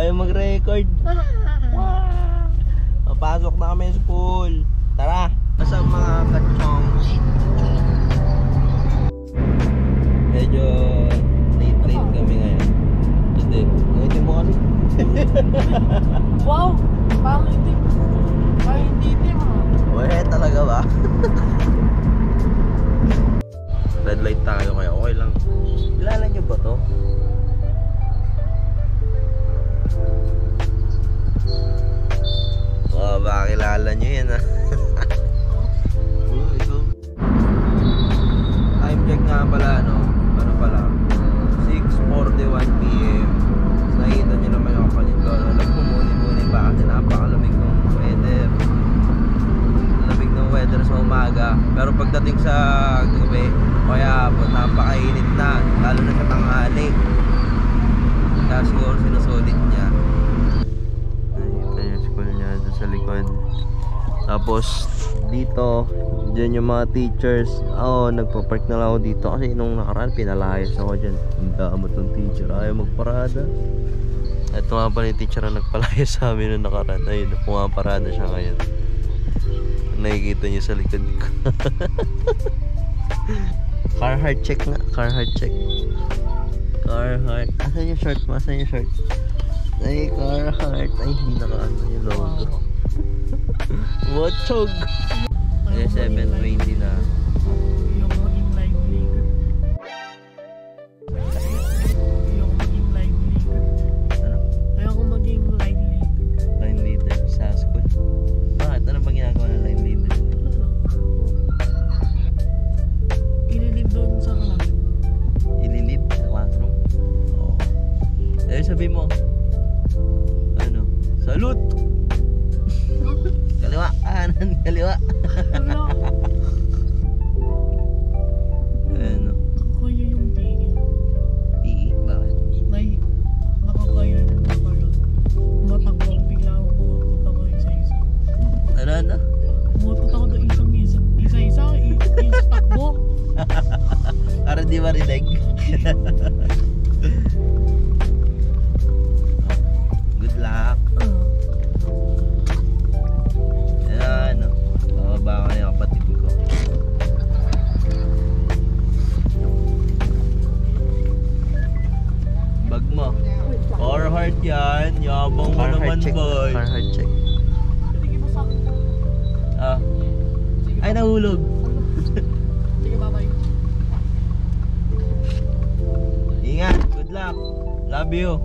Ayaw mag-record. Papasok na kami sa pool. Tara! Nasa mga kachongs. Medyo late kami ngayon. Hindi. Ngayon mo kasi. Wow! Parang itim. Parang hindi itim. Weh, talaga ba? Red light tayo kaya okay lang. Kilala nyo ba to? Oh, baka kilala nyo yan ah. Time check nga pala no. Ano pala? 6:41 PM. Nakita nyo naman yung kapatid ko. Nagpumuni-muni pa kasi napakalamig ng weather. Lamig ng weather sa umaga. Pero pagdating sa gabi, kaya po napakainit na. Lalo na sa tanghali. Kaya siguro sinusulit niya. Nakita yung school niya doon sa likod. Tapos dito, dyan yung mga teachers. Oo, nagpa-park na lang ako dito kasi nung nakaraan pinalayas ako dyan. Ang damot ng teacher, ayaw magparada. Ito nga pala yung teacher na nagpalayas sa amin nung nakaraan. Ayun, pumaparada siya ngayon. Nakikita niyo sa likod ko. Carhartt check nga, Carhartt check. Carhartt. Asan yung short mo? Asan yung short? Ay, Carhartt. Ay, hindi naka-ano yung logo. Wachog! Ay, 7:20 na. Yung maging live leader. Yung maging live leader. Ano? Ayoko maging live leader. Line leader sa school? Bakit? Ano bang ginagawa ng line leader? Ililid doon sa classroom. Ililid sa classroom? Oo. Eh, sabi mo, ano? Salute! Kaliwa, kanan, kaliwa. Wala. Ano? Nakakaya yung tingin. PE? Bakit? Nakakaya na parang matakbang bigla ako pumupunta ko isa-isa. Ano? Pumupunta ko doon isa-isa, takbo. Para di marinig. Good luck. Ano? Bababa ka na yung kapatid ko. Bag mo. Carhartt yan. Yabang mo naman boy. Carhartt check. Sige mo sa akin. Ah. Ay, nahulog. Sige, bye-bye. Ingat. Good luck. Love you.